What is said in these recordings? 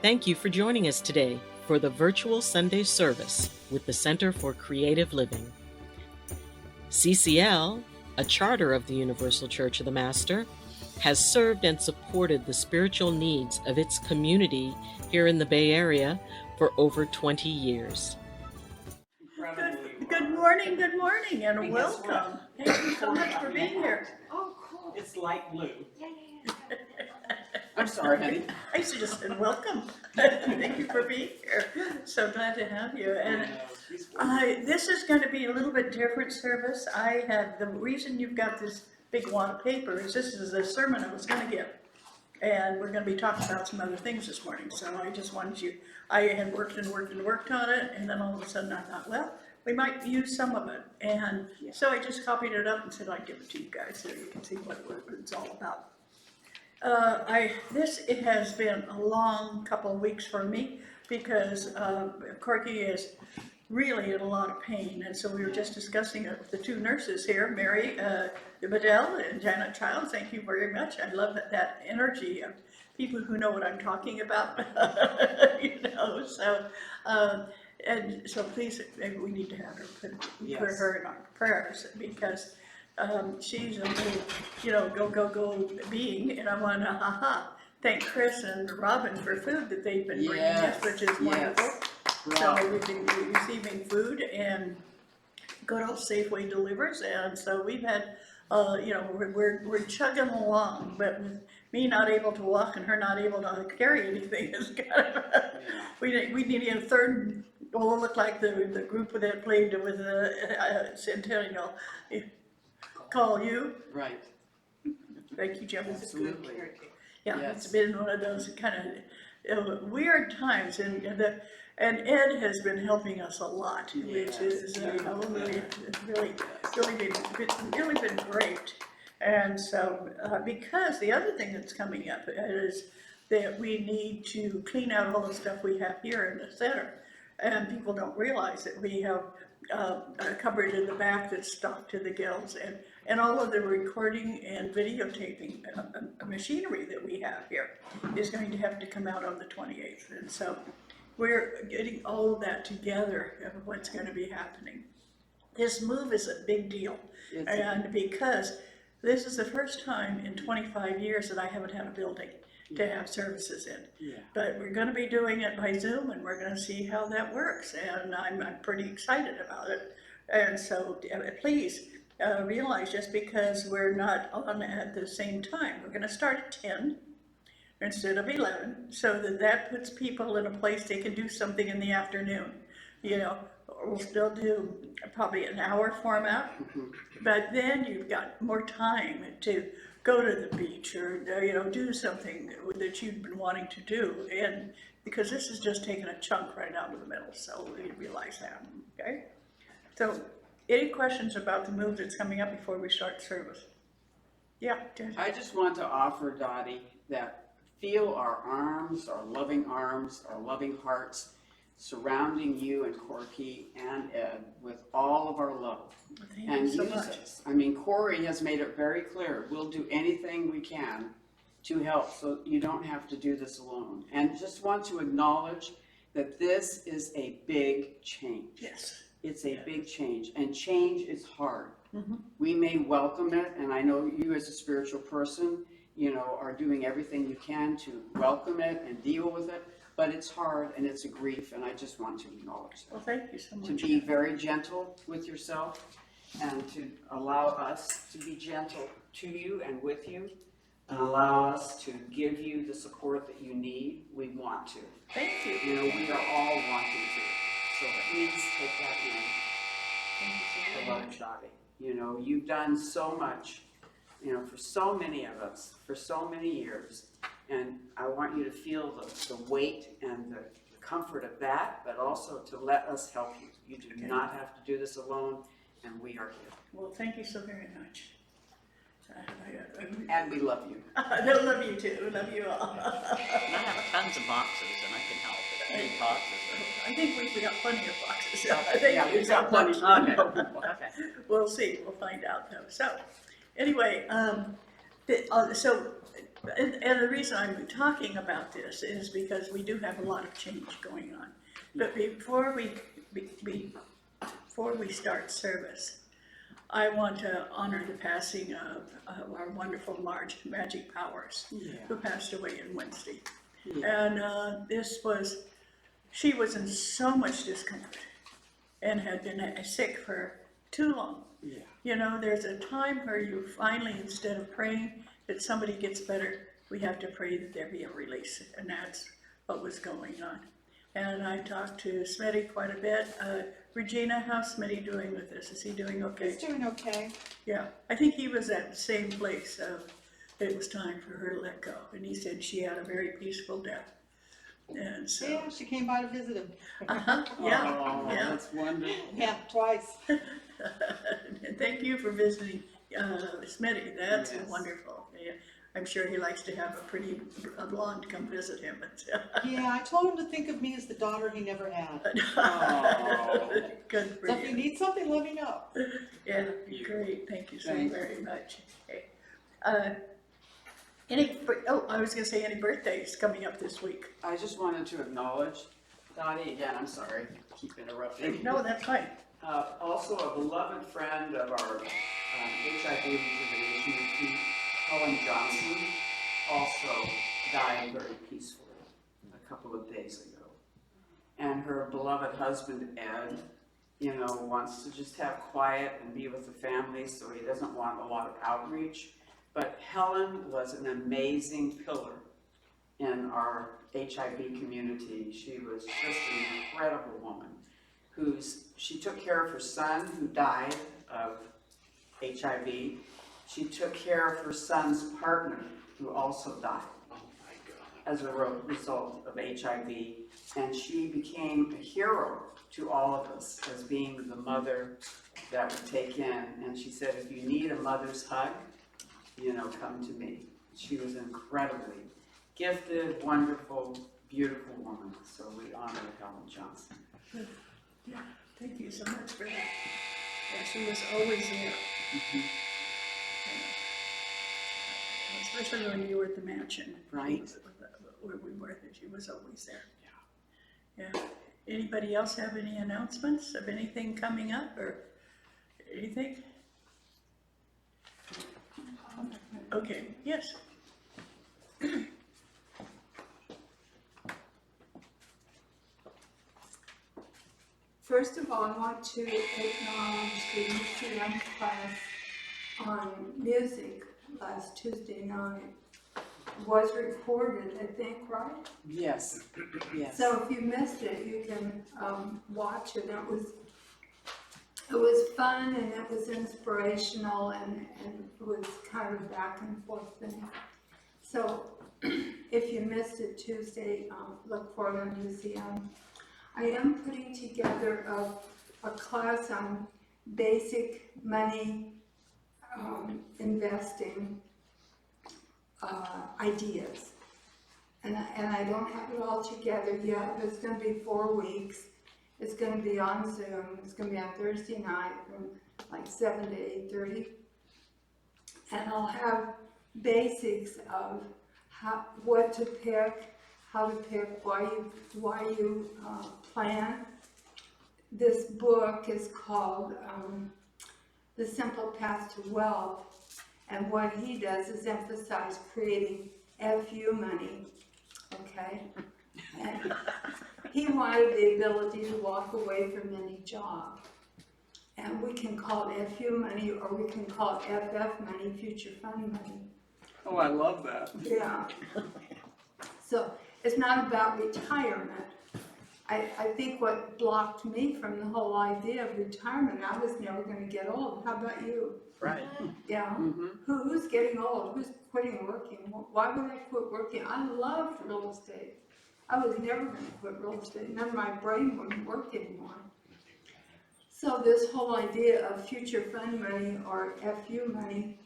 Thank you for joining us today for the virtual Sunday service with the Center for Creative Living. CCL, a charter of the Universal Church of the Master, has served and supported the spiritual needs of its community here in the Bay Area for over 20 years. Good morning, and welcome. Thank you so much for being here. Oh, cool. It's light blue. Yeah. I'm sorry, honey. I just said welcome. Thank you for being here. So glad to have you. And this is going to be a little bit different service. The reason you've got this big wad of paper is this is a sermon I was going to give. And we're going to be talking about some other things this morning. So I just wanted you, I had worked on it, and then all of a sudden I thought, well, we might use some of it. And so I just copied it up and said I'd give it to you guys so you can see what it's all about. It has been a long couple of weeks for me because Corky is really in a lot of pain, and so we were just discussing it with the two nurses here, Mary Bedell and Janet Childs. Thank you very much. I love that energy of people who know what I'm talking about, and so please, maybe we need to have her put her in our prayers because she's a little, go being, and I want to thank Chris and Robin for food that they've been bringing us, which is wonderful. So we've been receiving food, and good old Safeway delivers, and so we've had, we're chugging along, but with me not able to walk and her not able to carry anything is kind of, we need a third. Well, it looked like the group that played with Centennial. Call you. Right. Thank you, Jim. Absolutely. Yeah, Yes. It's been one of those kind of weird times, and Ed has been helping us a lot, which is really been great. And so, because the other thing that's coming up is that we need to clean out all the stuff we have here in the center, and people don't realize that we have a cupboard in the back that's stocked to the gills, and all of the recording and videotaping machinery that we have here is going to have to come out on the 28th, and so we're getting all of that together of what's going to be happening. This move is a big deal, and because this is the first time in 25 years that I haven't had a building to have services in. But we're going to be doing it by Zoom, and we're going to see how that works, and I'm pretty excited about it. And so please realize, just because we're not on at the same time, we're going to start at 10 instead of 11, so that puts people in a place they can do something in the afternoon. We'll still do probably an hour format, but then you've got more time to go to the beach or do something that you've been wanting to do, and because this is just taking a chunk right out of the middle, so you realize that. Okay, so any questions about the move that's coming up before we start service? Yeah, I just want to offer, Dottie, that feel our arms, our loving hearts surrounding you and Corky and Ed with all of our love. Thank and you so use much. us. I mean, Corey has made it very clear, we'll do anything we can to help, so you don't have to do this alone. And just want to acknowledge that this is a big change. Yes. It's a big change, and change is hard. We may welcome it, and I know you as a spiritual person, are doing everything you can to welcome it and deal with it, but it's hard and it's a grief, and I just want to acknowledge that. Well, thank you so much. To be very gentle with yourself, and to allow us to be gentle to you and with you, and allow us to give you the support that you need. We want to. Thank you. We are all wanting to. So please take that in. Thank you so much. Dottie. You've done so much, for so many of us, for so many years. And I want you to feel the weight and the comfort of that, but also to let us help you. You do not have to do this alone, and we are here. Well, thank you so very much. And we love you. I love you too. Love you all. I have tons of boxes, and I can help with any boxes. I think we got plenty of boxes. We've got plenty. Okay. We'll see. We'll find out though. So, anyway, so And the reason I'm talking about this is because we do have a lot of change going on. But before we start service, I want to honor the passing of our wonderful Marge Magic Powers, who passed away on Wednesday. And she was in so much discomfort and had been sick for too long. Yeah. You know, there's a time where you finally, instead of praying that somebody gets better, we have to pray that there be a release, and that's what was going on. And I talked to Smitty quite a bit. Regina, how's Smitty doing with this? Is he doing okay? He's doing okay. Yeah, I think he was at the same place of it was time for her to let go, and he said she had a very peaceful death. And so, Yeah, she came by to visit him. yeah, Oh, yeah. that's wonderful. Yeah, twice. And thank you for visiting Smitty. That's Yes. wonderful. Yeah, I'm sure he likes to have a blonde come visit him. Yeah, I told him to think of me as the daughter he never had. Oh. Good for So if you you. need something, let me know. Yeah, great. Thank you so Thank you. very much. Okay. I was gonna say any birthdays coming up this week. I just wanted to acknowledge, Dottie, again, I'm sorry, keep interrupting. No, that's fine. Also a beloved friend of our HIV rejuvenation retreat, Helen Johnson, also died very peacefully a couple of days ago. And her beloved husband, Ed, you know, wants to just have quiet and be with the family, so he doesn't want a lot of outreach. But Helen was an amazing pillar in our HIV community. She was just an incredible woman she took care of her son who died of HIV. She took care of her son's partner who also died as a result of HIV. And she became a hero to all of us as being the mother that would take in. And she said, if you need a mother's hug, you know, come to me. She was incredibly gifted, wonderful, beautiful woman. So we honor Helen Johnson. Yeah, thank you so much for that. Yeah, she was always there. Especially when you were at the mansion. Right. Where we were, she was always there. Yeah. Anybody else have any announcements of anything coming up or anything? Okay, yes. First of all, I want to acknowledge the UCM class on music last Tuesday night. Was recorded, I think, right? Yes, yes. So if you missed it, you can watch it. It was fun and it was inspirational and it was kind of back and forth thing. So if you missed it Tuesday, look for it on UCM. I am putting together a class on basic money investing ideas. And I don't have it all together yet, but it's going to be 4 weeks. It's going to be on Zoom. It's going to be on Thursday night from like 7 to 8:30. And I'll have basics of what to pick, how to pick, why you plan. This book is called The Simple Path to Wealth, and what he does is emphasize creating FU money, okay? And he wanted the ability to walk away from any job. And we can call it FU money, or we can call it FF money, future fund money. Oh, I love that. Yeah. So it's not about retirement. I think what blocked me from the whole idea of retirement, I was never going to get old. How about you? Right. Yeah. Mm-hmm. Who's getting old? Who's quitting working? Why would I quit working? I loved real estate. I was never going to quit real estate. None of my brain wouldn't work anymore. So this whole idea of future fund money or FU money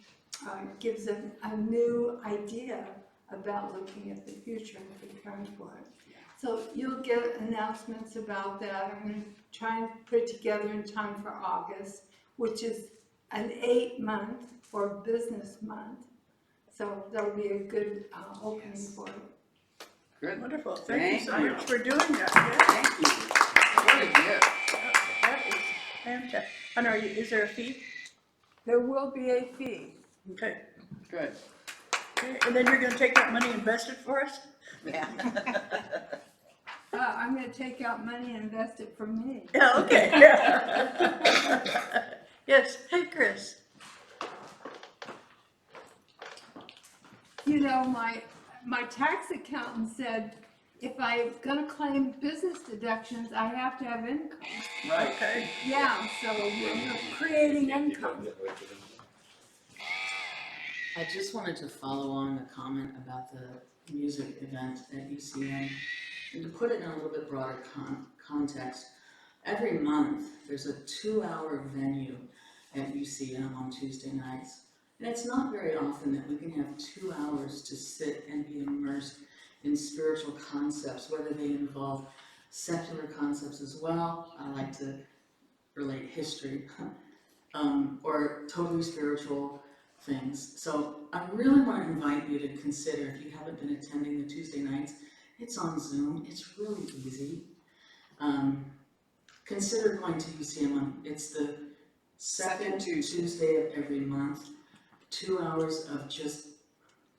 gives a new idea about looking at the future and preparing for it. So you'll get announcements about that. I'm going to try and put it together in time for August, which is an 8-month or business month. So that'll be a good opening for it. Good. Wonderful, thank you so Thank you. much for doing that, yeah. Thank you. What a gift. That is fantastic. And is there a fee? There will be a fee. Okay. Good. Okay, and then you're gonna take that money and invest it for us? Yeah. I'm gonna take out money and invest it for me. Yeah, okay, yeah. Yes, hey, Chris. You know, my tax accountant said if I'm gonna claim business deductions, I have to have income. Right. Okay. Yeah, so we're creating income. I just wanted to follow on the comment about the music event at UCM, and to put it in a little bit broader context. Every month, there's a 2-hour venue at UCM on Tuesday nights. And it's not very often that we can have 2 hours to sit and be immersed in spiritual concepts, whether they involve secular concepts as well. I like to relate history, or totally spiritual things. So I really want to invite you to consider, if you haven't been attending the Tuesday nights, it's on Zoom, it's really easy. Consider going to UCM. It's the second Tuesday of every month. 2 hours of just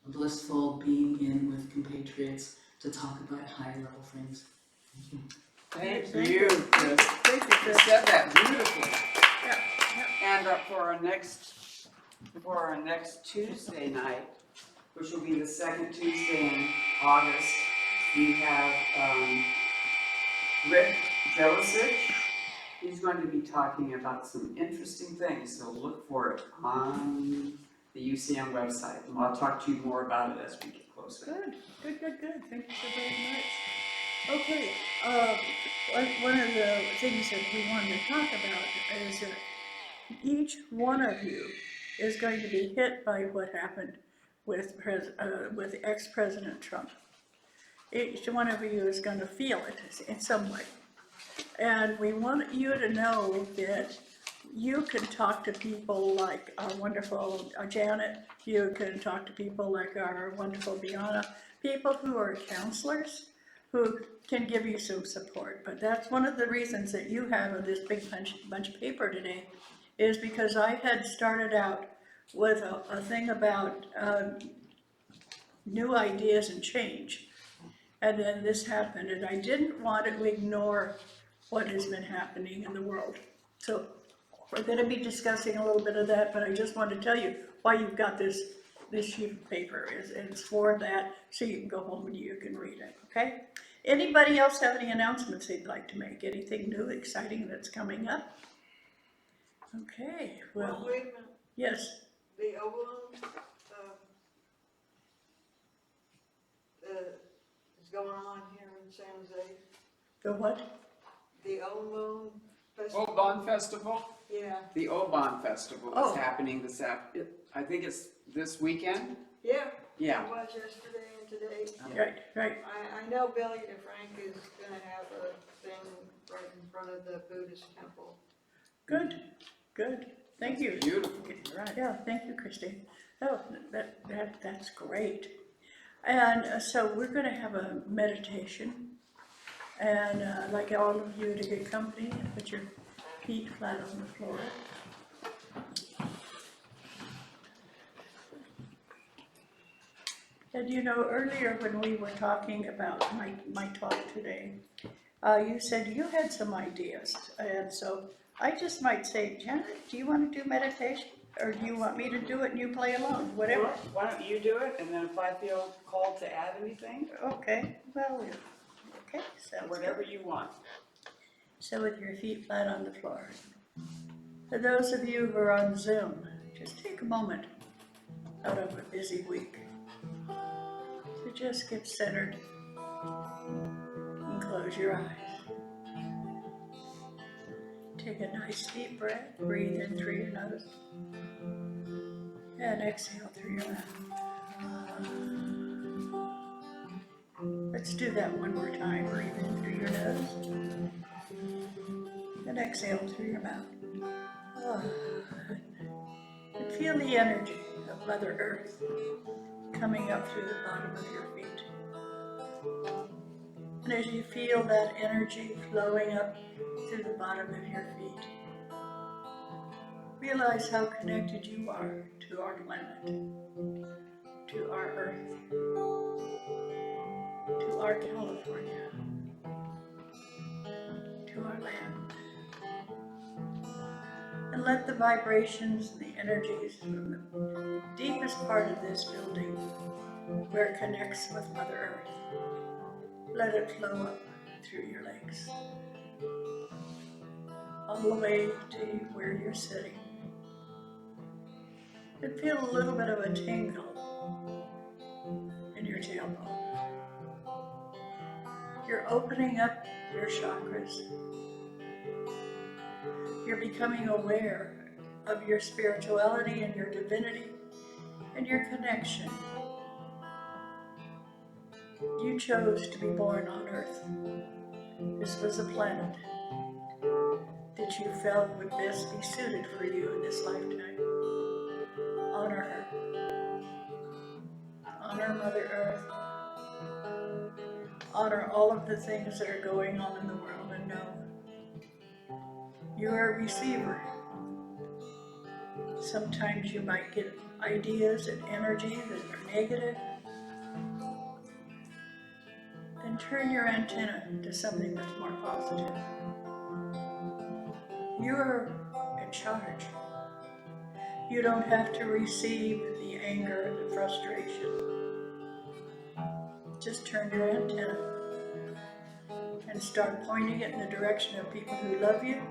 blissful being in with compatriots to talk about higher level things. Thank you. Thank you, Chris. Thank you, You Chris. said that beautifully. Yeah, yeah. And for our next Tuesday night, which will be the second Tuesday in August, we have Rick Joseph. He's going to be talking about some interesting things, so look for it on the UCM website. And I'll talk to you more about it as we get closer. Good. Thank you so very much. Okay, one of the things that we wanted to talk about is that each one of you is going to be hit by what happened with ex-President Trump. Each one of you is going to feel it in some way. And we want you to know that you can talk to people like our wonderful Janet, you can talk to people like our wonderful Biana, people who are counselors who can give you some support. But that's one of the reasons that you have this big bunch of paper today, is because I had started out with a thing about new ideas and change. And then this happened, and I didn't want to ignore what has been happening in the world. So we're going to be discussing a little bit of that, but I just want to tell you why you've got this sheet of paper. It's for that, so you can go home and you can read it, okay? Anybody else have any announcements they'd like to make? Anything new, exciting that's coming up? Okay, well, Wait a minute, yes. the Oblong, is going on here in San Jose, The what? the Oblong Festival. Oban Festival? Yeah, The Oban Festival Oh. is happening I think it's this weekend? yeah. Yeah. It was yesterday and today. Right. I know Billy DeFrank is gonna have a thing right in front of the Buddhist temple. Good. Thank you. Beautiful, right. Yeah, thank you, Christine. Oh, that's great. And so we're going to have a meditation, and I'd like all of you to get company and put your feet flat on the floor. And you know, earlier when we were talking about my talk today, you said you had some ideas, and so I just might say, Janet, do you want to do meditation? Or do you want me to do it and you play along, whatever? Why don't you do it, and then if I feel called to add anything, Okay, well, okay, sounds whatever good. you want. So with your feet flat on the floor. For those of you who are on Zoom, just take a moment out of a busy week to just get centered and close your eyes. Take a nice deep breath, breathe in through your nose, and exhale through your mouth. Let's do that one more time. Breathe in through your nose, and exhale through your mouth. And feel the energy of Mother Earth coming up through the bottom of your feet. And as you feel that energy flowing up through the bottom of your feet, realize how connected you are to our planet, to our earth, to our California, to our land. And let the vibrations and the energies from the deepest part of this building, where it connects with Mother Earth, let it flow up through your legs, all the way to where you're sitting. And feel a little bit of a tingle in your tailbone. You're opening up your chakras. You're becoming aware of your spirituality and your divinity and your connection. You chose to be born on Earth. This was a planet that you felt would best be suited for you in this lifetime. Honor her. Honor Mother Earth. Honor all of the things that are going on in the world, and know you are a receiver. Sometimes you might get ideas and energy that are negative. Then turn your antenna to something that's more positive. You are in charge. You don't have to receive the anger and the frustration. Just turn your antenna and start pointing it in the direction of people who love you,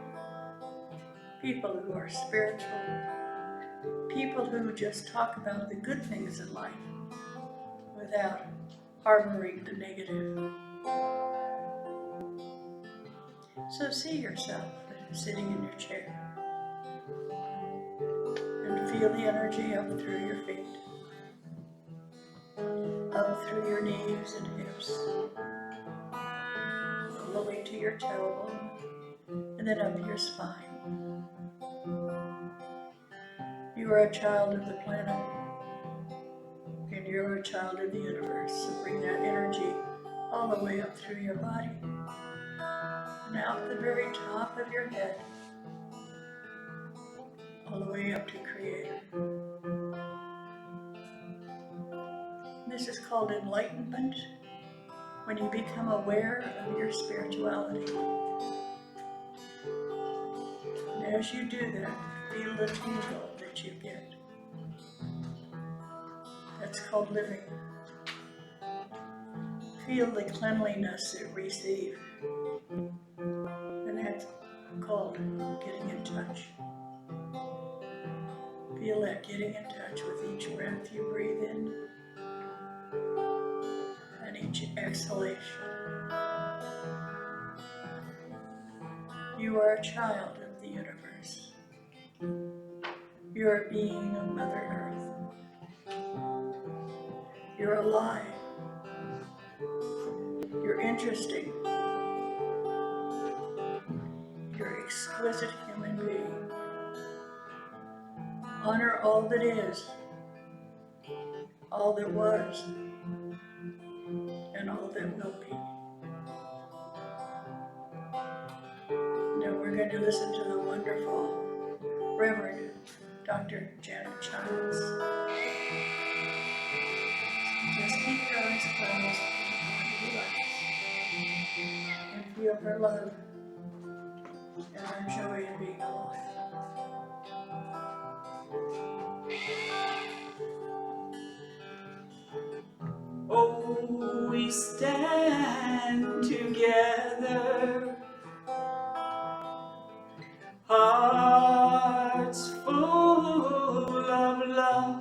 people who are spiritual, people who just talk about the good things in life without harboring the negative. So see yourself sitting in your chair and feel the energy up through your feet, up through your knees and hips, all the way to your tailbone, and then up your spine. You are a child of the planet, and you're a child of the universe. So bring that energy all the way up through your body, and out the very top of your head, all the way up to Creator. This is called enlightenment, when you become aware of your spirituality. And as you do that, feel the tingle that you get. That's called living. Feel the cleanliness it receives. And that's called getting in touch. Feel that getting in touch with each breath you breathe in and each exhalation. You are a child of the universe. You're a being of Mother Earth. You're alive. You're interesting. You're an exquisite human being. Honor all that is, all that was, and all that will be. Now we're going to listen to the wonderful Reverend Dr. Janet Childs. Just keep your eyes closed and relax, and feel her love and her joy in being alive. Oh, we stand together, hearts full of love.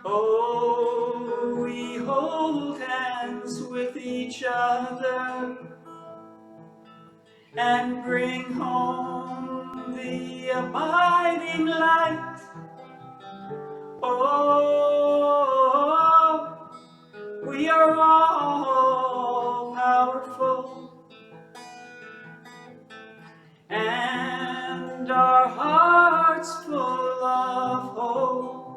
Oh, we hold hands with each other and bring home the abiding light. Oh, we are all powerful, and our hearts full of hope.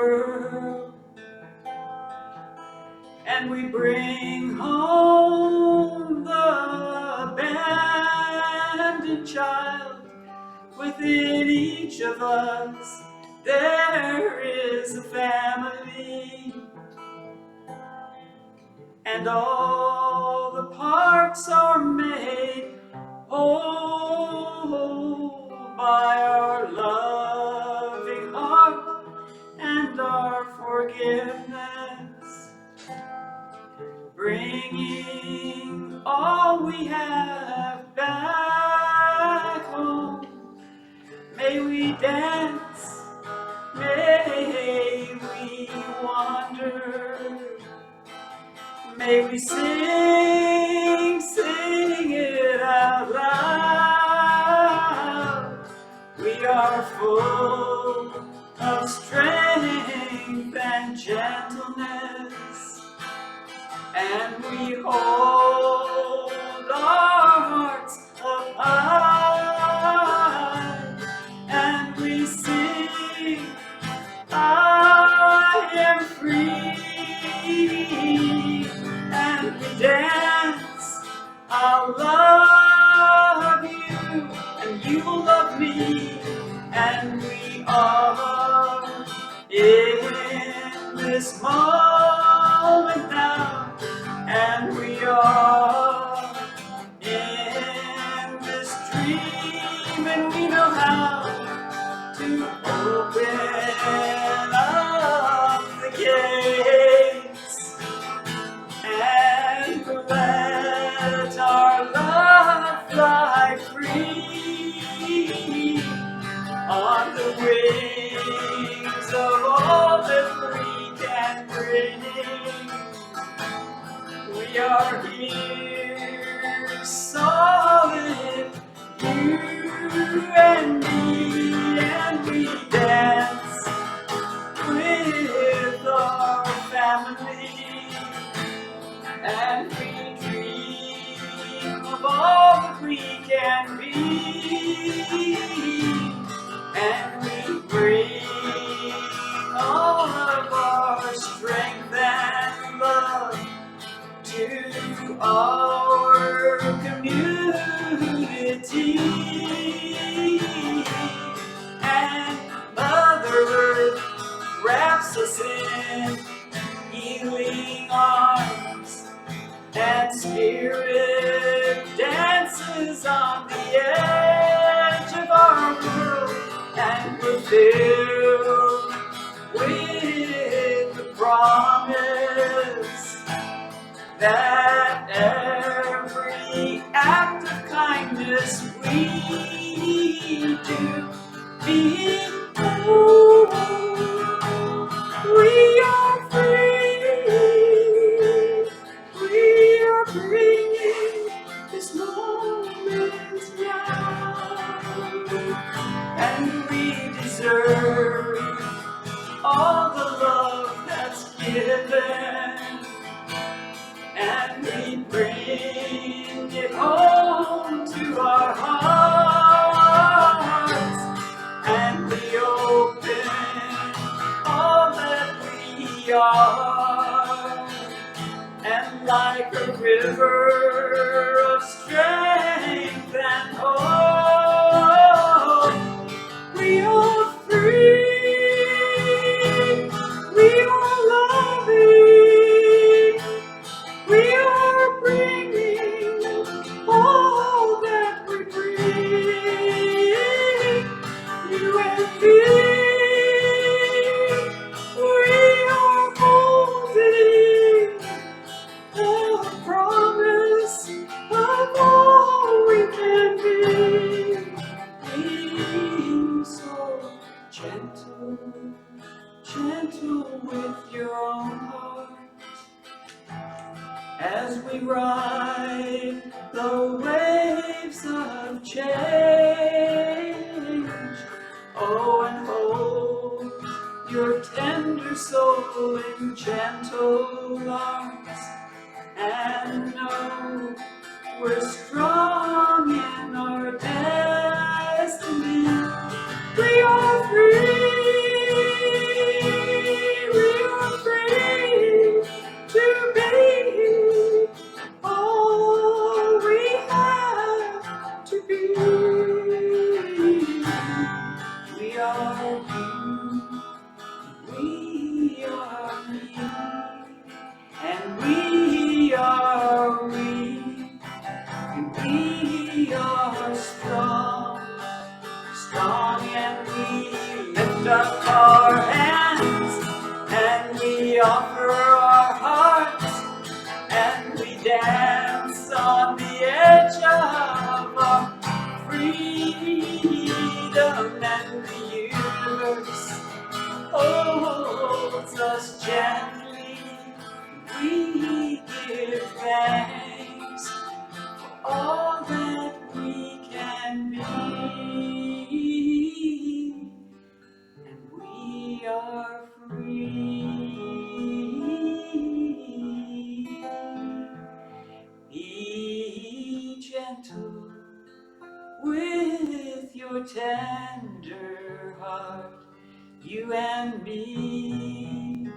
world, and we bring home the abandoned child. Within each of us there is a family, and all the parts are made whole by our loving heart and our forgiveness, bringing all we have back home. May we dance, may we wander, may we sing, sing it out loud. We are full of strength and gentleness, and we hold our hearts up high, and we sing, I am free, and we dance, I'll love you, and you will love me, and we are in this moment now, and we are in this dream, and we know how to open up the gates and let our love fly free on the wings of all that we can bring. We are here, solid, you and me, and we dance with our family, and we dream of all that we can be, and we bring all of our strength and love to our community, and Mother Earth wraps us in healing arms, and Spirit dances on the edge of our world, and we're filled with the promise that every act of kindness we do behold, we are free, we are bringing this moment now, and we deserve all the love that's given, and we bring it home to our hearts, and we open all that we are, and like a river of strength and hope, we are free, we are loving, we are bringing all that we bring, you and me, we are holding the promise of all we can be, being so gentle, gentle with your own heart, as we ride the waves of change. Oh, and hold your tender soul in gentle arms, and know we're strong in our destiny. We are free. we offer our hearts and we dance on the edge of our freedom, and the universe holds us gently. We give thanks for all that we can be, and we are free. Be gentle with your tender heart, you and me.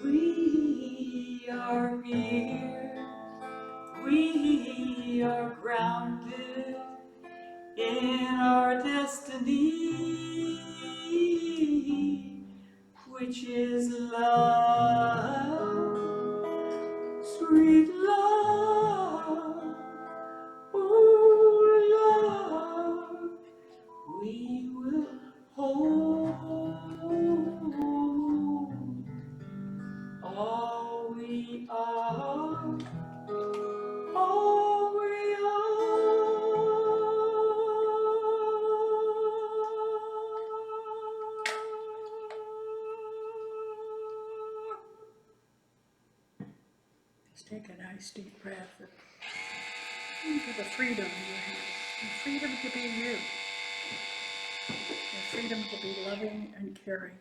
We are here, we are grounded in our destiny, which is love, sweet love. Oh, love, we will hold all we are, all we are. Just take a nice deep breath. Think of the freedom you have. The freedom to be you. The freedom to be loving and caring.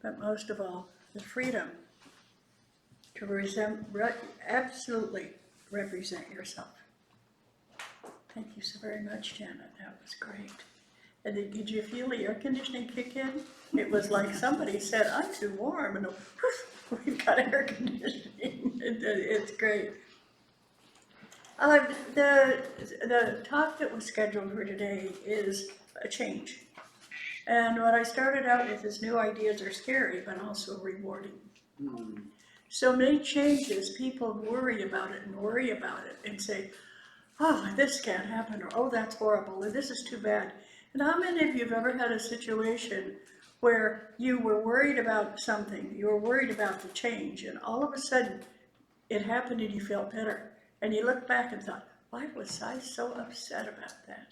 But most of all, the freedom to absolutely represent yourself. Thank you so very much, Janet. That was great. And then, did you feel the air conditioning kick in? It was like somebody said, "I'm too warm," and whoosh, we've got air conditioning. It's great. The talk that was scheduled for today is a change. And what I started out with is new ideas are scary, but also rewarding. So many changes, people worry about it and say, oh, this can't happen, or oh, that's horrible, or this is too bad. And how many of you have ever had a situation where you were worried about something, you were worried about the change, and all of a sudden it happened and you felt better? And you look back and thought, why was I so upset about that?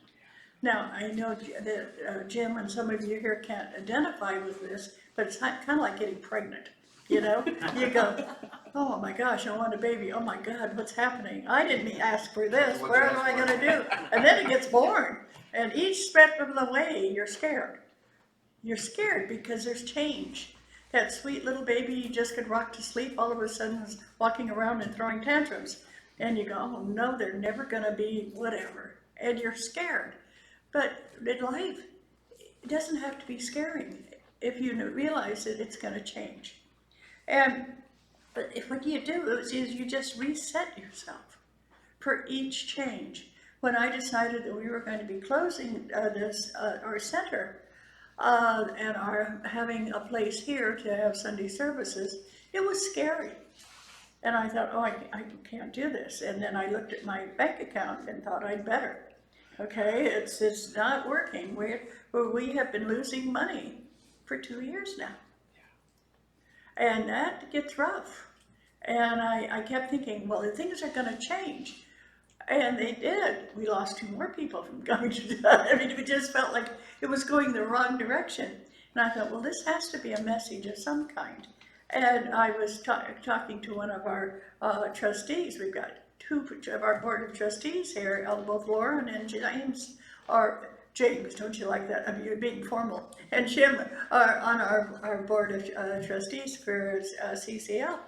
Now, I know that Jim and some of you here can't identify with this, but it's kind of like getting pregnant, you know? You go, oh my gosh, I want a baby. Oh my God, what's happening? I didn't ask for this. What am I going to do? And then it gets born. And each step of the way, you're scared. You're scared because there's change. That sweet little baby you just could rock to sleep all of a sudden is walking around and throwing tantrums. And you go, oh no, they're never going to be whatever. And you're scared. But in life, it doesn't have to be scary if you realize that it's going to change. But what you do is you just reset yourself for each change. When I decided that we were going to be closing our center and having a place here to have Sunday services, it was scary. And I thought, oh, I can't do this. And then I looked at my bank account and thought I'd better. Okay, it's not working. We have been losing money for 2 years now. And that gets rough. And I kept thinking, well, things are going to change. And they did. We lost 2 more people from coming to that. I mean, it just felt like it was going the wrong direction. And I thought, well, this has to be a message of some kind. And I was talking to one of our trustees. We've got 2 of our board of trustees here, both Lauren and James, or James, don't you like that? I mean, you're being formal. And Jim are on our board of trustees for CCL.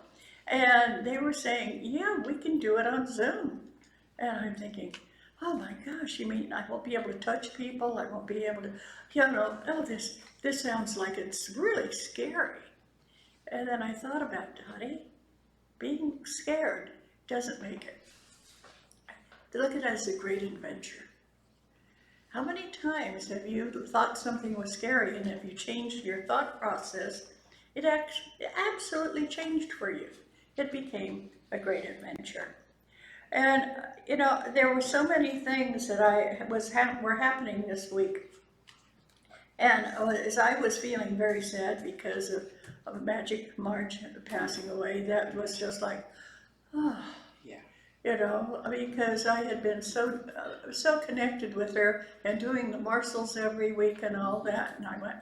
And they were saying, yeah, we can do it on Zoom. And I'm thinking, oh my gosh, you mean I won't be able to touch people? I won't be able to, oh, this sounds like it's really scary. And then I thought about, Dottie, being scared doesn't make it. Look at it as a great adventure. How many times have you thought something was scary, and if you changed your thought process, it absolutely changed for you. It became a great adventure. And, there were so many things that were happening this week. And as I was feeling very sad because of Magic March passing away, that was just like, oh. Yeah. You know, because I had been so connected with her and doing the morsels every week and all that, and I went,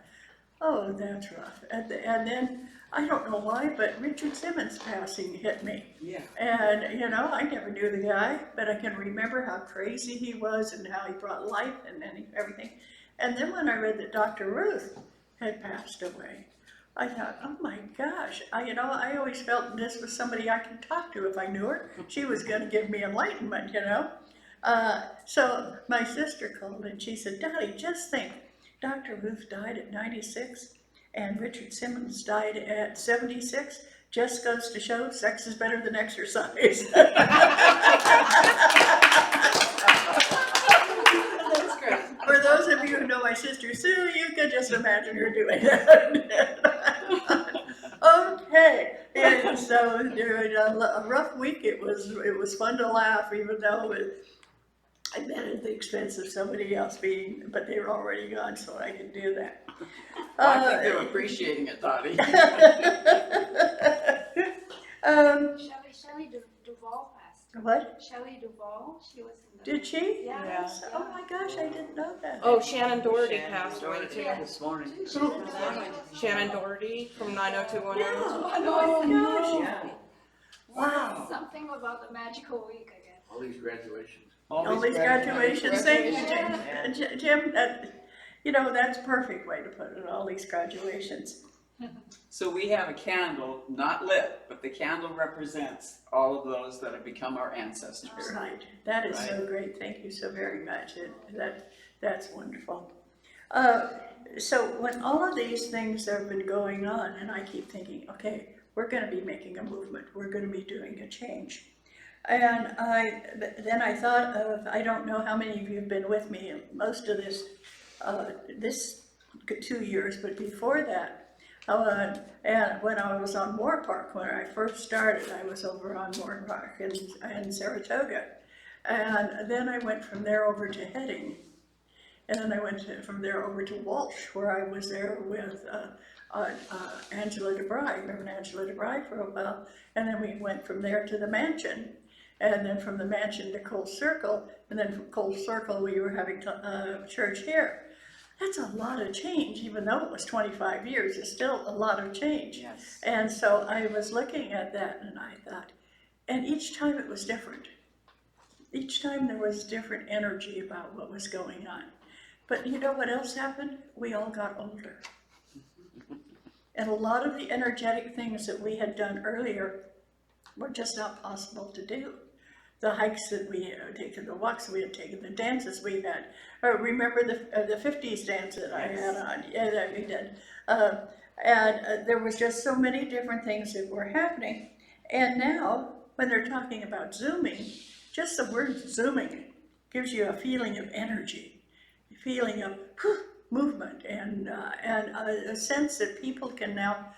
oh, that's rough. And then, I don't know why, but Richard Simmons passing hit me. Yeah. And, you know, I never knew the guy, but I can remember how crazy he was and how he brought life and everything. And then when I read that Dr. Ruth had passed away, I thought, oh my gosh, I always felt this was somebody I could talk to if I knew her. She was going to give me enlightenment, you know. So my sister called and she said, Dottie, just think, Dr. Ruth died at 96 and Richard Simmons died at 76. Just goes to show sex is better than exercise. That's great. For those of you who know my sister Sue, you can just imagine her doing that. Okay, and so during a rough week, it was fun to laugh, even though I been at the expense of somebody else but they were already gone, so I could do that. Well, I think they're appreciating it, Dottie. Shelley Duvall passed. What? Shelley Duvall, she was in the. Did she? Yeah. Yes. Oh my gosh, I didn't know that. Oh, Shannon Doherty passed away Doherty too. this morning. Shannon Doherty from 90210. Yeah. Oh my gosh. Yeah. Wow. Something about the magical week, I guess. All these graduations. All these graduations. Thank you, Graduations. Jim. Jim, that's a perfect way to put it, all these graduations. So we have a candle, not lit, but the candle represents all of those that have become our ancestors. Right. That is so great. Thank you so very much. That's wonderful. So when all of these things have been going on, and I keep thinking, okay, we're going to be making a movement. We're going to be doing a change. And then I thought of, I don't know how many of you have been with me most of this 2 years, but before that, and when I was on Moore Park, when I first started, I was over on Moore Park in Saratoga. And then I went from there over to Heading. And then I went from there over to Walsh, where I was there with Angela DeBry, Reverend Angela DeBry for a while. And then we went from there to the Mansion. And then from the Mansion to Cold Circle. And then from Cold Circle, we were having church here. That's a lot of change, even though it was 25 years, it's still a lot of change. Yes. And so I was looking at that and I thought, and each time it was different. Each time there was different energy about what was going on. But you know what else happened? We all got older. And a lot of the energetic things that we had done earlier were just not possible to do. The hikes that we had taken, the walks we had taken, the dances we had. Remember the 50s dance that I had on? Yeah, that we did. And there was just so many different things that were happening. And now, when they're talking about zooming, just the word zooming gives you a feeling of energy, a feeling of movement, and a sense that people can now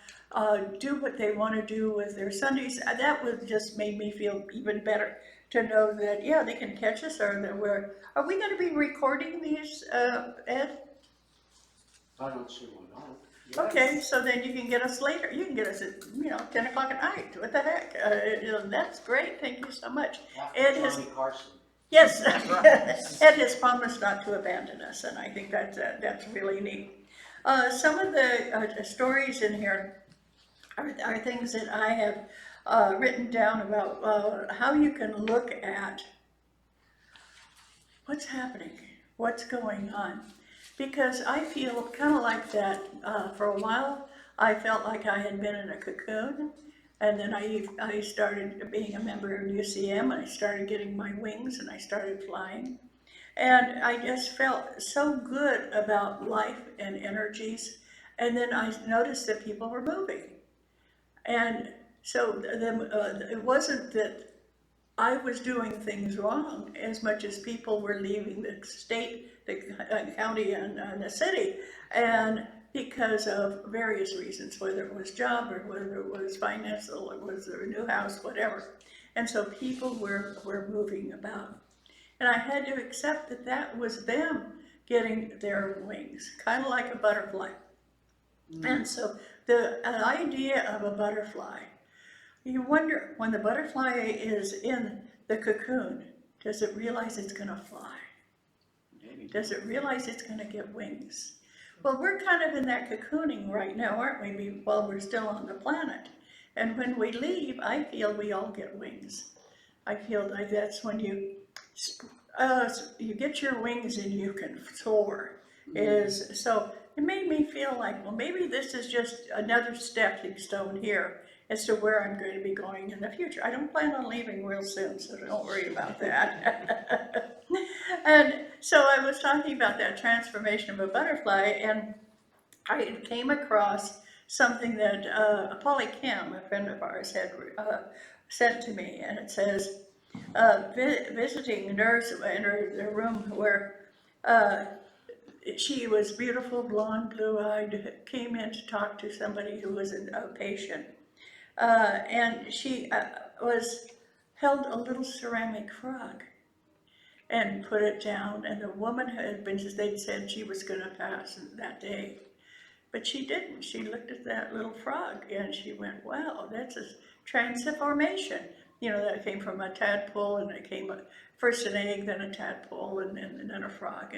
do what they want to do with their Sundays. That would just made me feel even better to know that, yeah, they can catch us, or that are we going to be recording these, Ed? I don't see why not. Okay, so then you can get us later. You can get us at, 10 o'clock at night. What the heck? That's great. Thank you so much. Ed has, Johnny Carson. yes, Ed has promised not to abandon us, and I think that's really neat. Some of the stories in here are things that I have written down about how you can look at what's happening, what's going on. Because I feel kind of like that for a while. I felt like I had been in a cocoon, and then I started being a member of UCM, and I started getting my wings, and I started flying. And I just felt so good about life and energies. And then I noticed that people were moving. And so it wasn't that I was doing things wrong as much as people were leaving the state, the county, and the city, and because of various reasons, whether it was job or whether it was financial or was there a new house, whatever. And so people were moving about. And I had to accept that that was them getting their wings, kind of like a butterfly. And so the idea of a butterfly. You wonder, when the butterfly is in the cocoon, does it realize it's going to fly? Does it realize it's going to get wings? Well, we're kind of in that cocooning right now, aren't we, while we're still on the planet? And when we leave, I feel we all get wings. I feel like that's when you get your wings and you can soar. So it made me feel like, well, maybe this is just another stepping stone here as to where I'm going to be going in the future. I don't plan on leaving real soon, so don't worry about that. And so I was talking about that transformation of a butterfly, and I came across something that Polly Kim, a friend of ours, had sent to me, and it says, visiting nurse in her room where she was beautiful, blonde, blue-eyed, came in to talk to somebody who was a patient. And she held a little ceramic frog and put it down, and the woman they'd said she was going to pass that day. But she didn't. She looked at that little frog and she went, wow, that's a transformation. You know, that came from a tadpole, and it came first an egg, then a tadpole, and then a frog.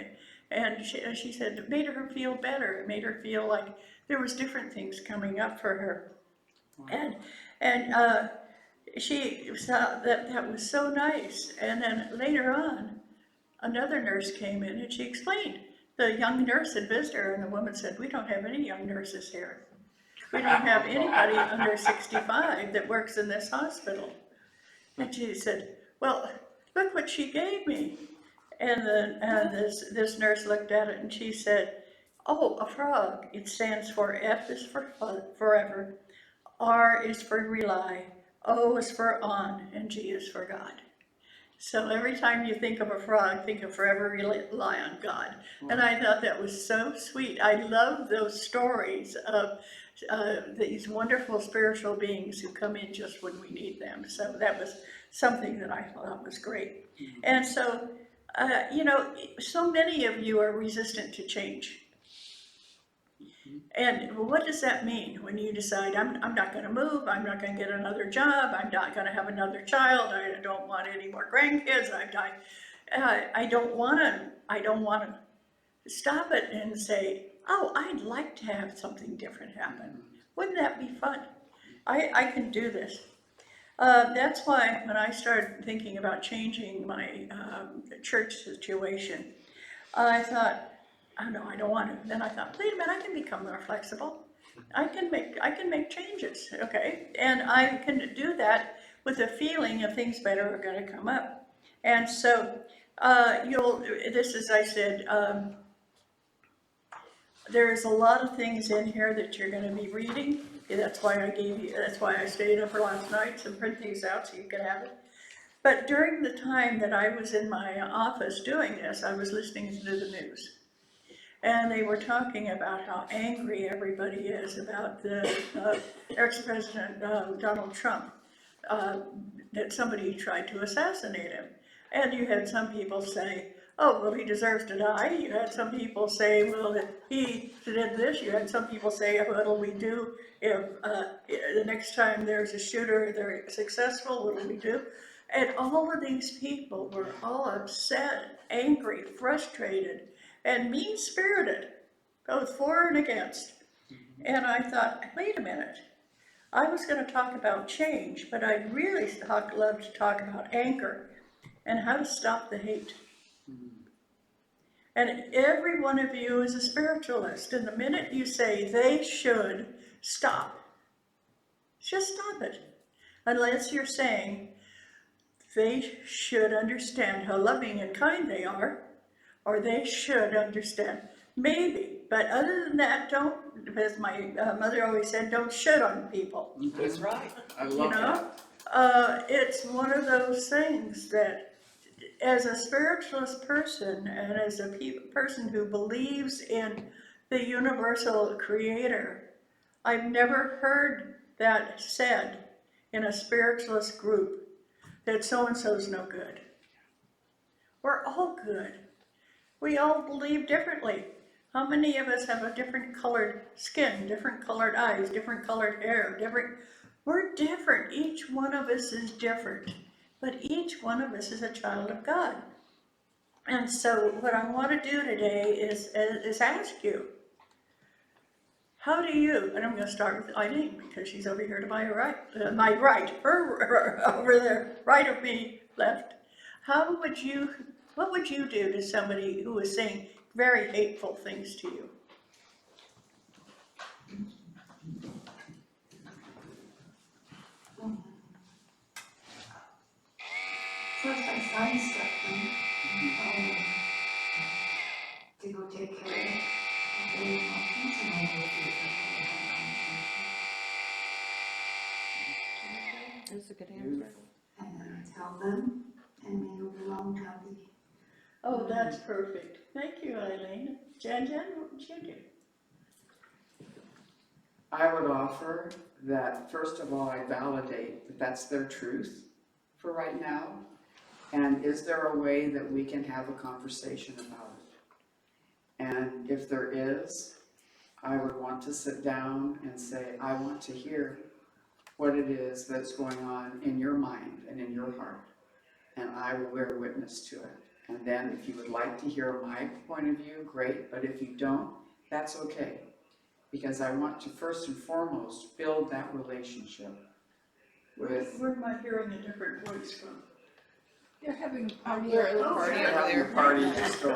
And she said it made her feel better. It made her feel like there was different things coming up for her. Wow. And she saw that was so nice. And then later on, another nurse came in and she explained. The young nurse had visited her, and the woman said, we don't have any young nurses here. We don't have anybody under 65 that works in this hospital. And she said, well, look what she gave me. And this nurse looked at it and she said, oh, a frog. It stands for F is for forever, R is for rely, O is for on, and G is for God. So every time you think of a frog, think of forever rely on God. And I thought that was so sweet. I love those stories of these wonderful spiritual beings who come in just when we need them. So that was something that I thought was great. And so, you know, so many of you are resistant to change. And what does that mean when you decide, I'm not going to move, I'm not going to get another job, I'm not going to have another child, I don't want any more grandkids, I don't want to stop it and say, oh, I'd like to have something different happen. Wouldn't that be fun? I can do this. That's why when I started thinking about changing my church situation, I thought, oh no, I don't want to. Then I thought, wait a minute, I can become more flexible. I can make changes, okay? And I can do that with a feeling of things better are going to come up. And so this is, I said, there's a lot of things in here that you're going to be reading. That's why I stayed up for last night to print these out so you could have it. But during the time that I was in my office doing this, I was listening to the news. And they were talking about how angry everybody is about the ex-president Donald Trump, that somebody tried to assassinate him. And you had some people say, oh, well, he deserves to die. You had some people say, well, he did this. You had some people say, what'll we do if the next time there's a shooter, they're successful, what'll we do? And all of these people were all upset, angry, frustrated, and mean-spirited, both for and against. And I thought, wait a minute. I was going to talk about change, but I'd really love to talk about anger and how to stop the hate. And every one of you is a spiritualist, and the minute you say they should stop, just stop it. Unless you're saying they should understand how loving and kind they are, or they should understand. Maybe, but other than that, don't, as my mother always said, don't shit on people. That's right. I love You know, it's one of those things that, as a spiritualist person and as a person who believes in the universal creator, I've never heard that said in a spiritualist group that so-and-so's no good. We're all good. We all believe differently. How many of us have a different colored skin, different colored eyes, different colored hair, we're different. Each one of us is different, but each one of us is a child of God. And so what I want to do today is ask you, how do you, and I'm going to start with Eileen because she's over here to my right, her over there, right of me, left. What would you do to somebody who is saying very hateful things to you? First I sidestep them, to go take care of it. That's a good answer. And then tell them, and then it'll belong to me. Oh, that's perfect. Thank you, Eileen. Jan, what would you do? I would offer that, first of all, I validate that that's their truth for right now. And is there a way that we can have a conversation about it? And if there is, I would want to sit down and say, I want to hear what it is that's going on in your mind and in your heart. And I will bear witness to it. And then if you would like to hear my point of view, great. But if you don't, that's okay. Because I want to first and foremost build that relationship with. Where am I hearing a different voice from? You're having a party at the party We're over having a there. party next door.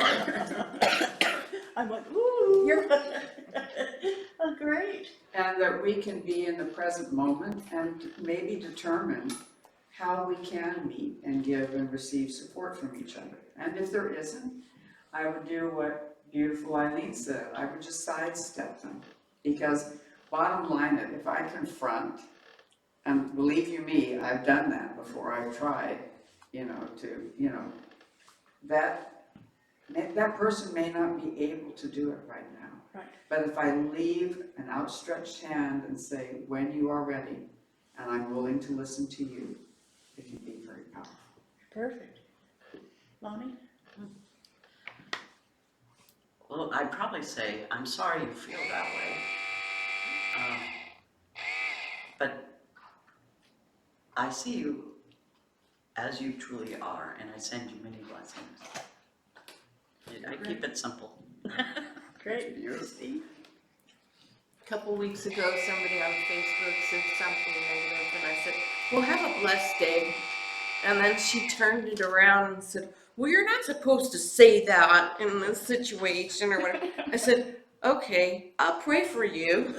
I'm like, ooh. Oh, great. And that we can be in the present moment and maybe determine how we can meet and give and receive support from each other. And if there isn't, I would do what beautiful Eileen said. I would just sidestep them. Because bottom line, if I confront, and believe you me, I've done that before. I've tried, that person may not be able to do it right now. Right. But if I leave an outstretched hand and say, when you are ready, and I'm willing to listen to you, it can be very powerful. Perfect. Lonnie? Well, I'd probably say, I'm sorry you feel that way. But I see you as you truly are, and I send you many blessings. I keep it simple. Great. A couple weeks ago, somebody on Facebook said something negative, and I said, well, have a blessed day. And then she turned it around and said, well, you're not supposed to say that in this situation or whatever. I said, okay, I'll pray for you.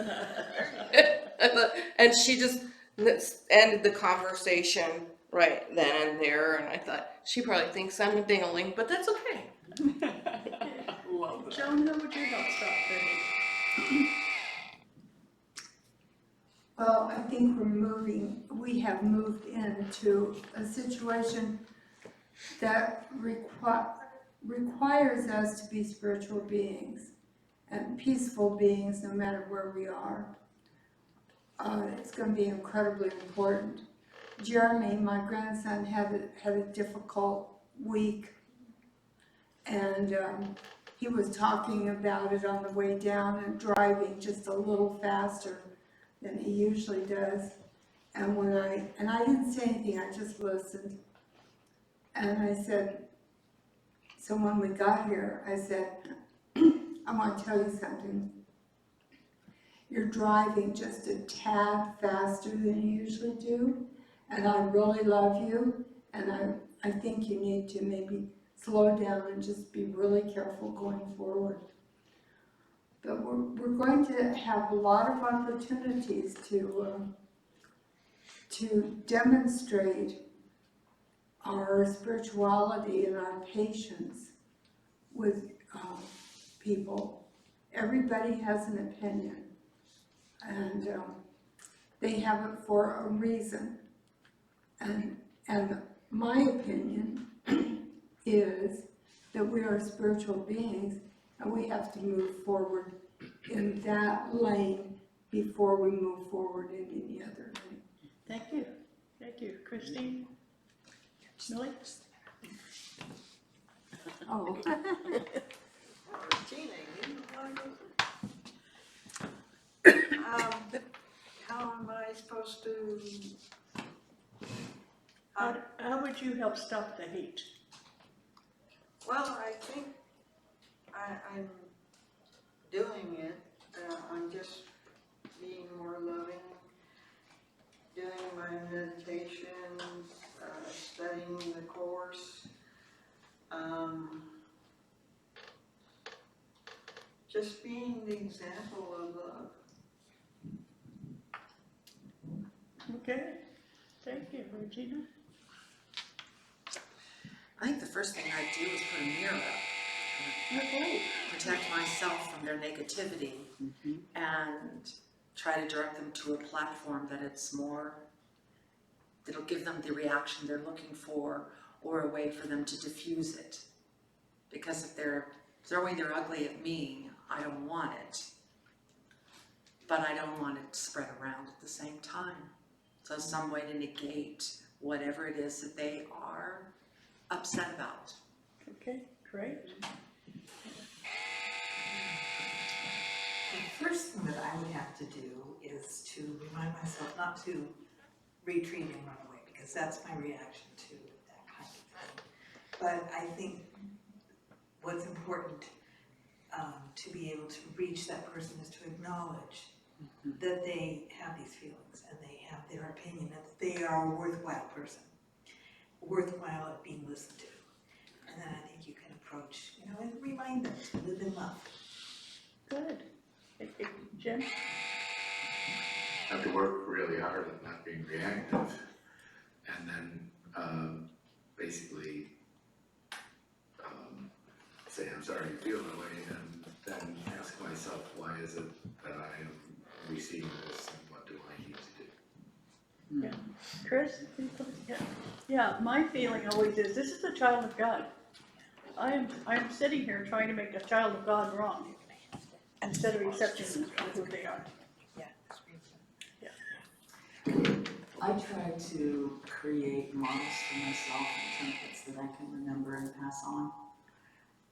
And she just ended the conversation right then and there. And I thought, she probably thinks I'm a dingling, but that's okay. Love that. Joan, how would you help stop that? Well, I think we have moved into a situation that requires us to be spiritual beings and peaceful beings no matter where we are. It's going to be incredibly important. Jeremy, my grandson, had a difficult week, and he was talking about it on the way down and driving just a little faster than he usually does. And I didn't say anything, I just listened. And I said, so when we got here, I said, I want to tell you something. You're driving just a tad faster than you usually do, and I really love you, and I think you need to maybe slow down and just be really careful going forward. But we're going to have a lot of opportunities to demonstrate our spirituality and our patience with people. Everybody has an opinion, and they have it for a reason. And my opinion is that we are spiritual beings, and we have to move forward in that lane before we move forward in any other lane. Thank you. Thank you. Christine? Millie? Oh. Gina, you How am I supposed to? How would you help stop the hate? Well, I think I'm doing it. I'm just being more loving, doing my meditations, studying the course, just being the example of love. Okay, thank you, Regina. I think the first thing I'd do is put a mirror up, Okay. protect myself from their negativity, and try to direct them to a platform that'll give them the reaction they're looking for, or a way for them to diffuse it. Because if they're throwing their ugly at me, I don't want it, but I don't want it to spread around at the same time. So some way to negate whatever it is that they are upset about. Okay, great. The first thing that I would have to do is to remind myself not to retreat and run away, because that's my reaction to that kind of thing. But I think what's important to be able to reach that person is to acknowledge that they have these feelings and they have their opinion and that they are a worthwhile person, worthwhile at being listened to. And then I think you can approach, and remind them to live in love. Good. Jim? Have to work really hard at not being reactive, and then basically say I'm sorry you feel that way, and then ask myself, why is it that I am receiving this, and what do I need to do? Yeah. Chris? Yeah, my feeling always is, this is a child of God. I'm sitting here trying to make a child of God wrong, instead of accepting them for who they are. I try to create models for myself and templates that I can remember and pass on.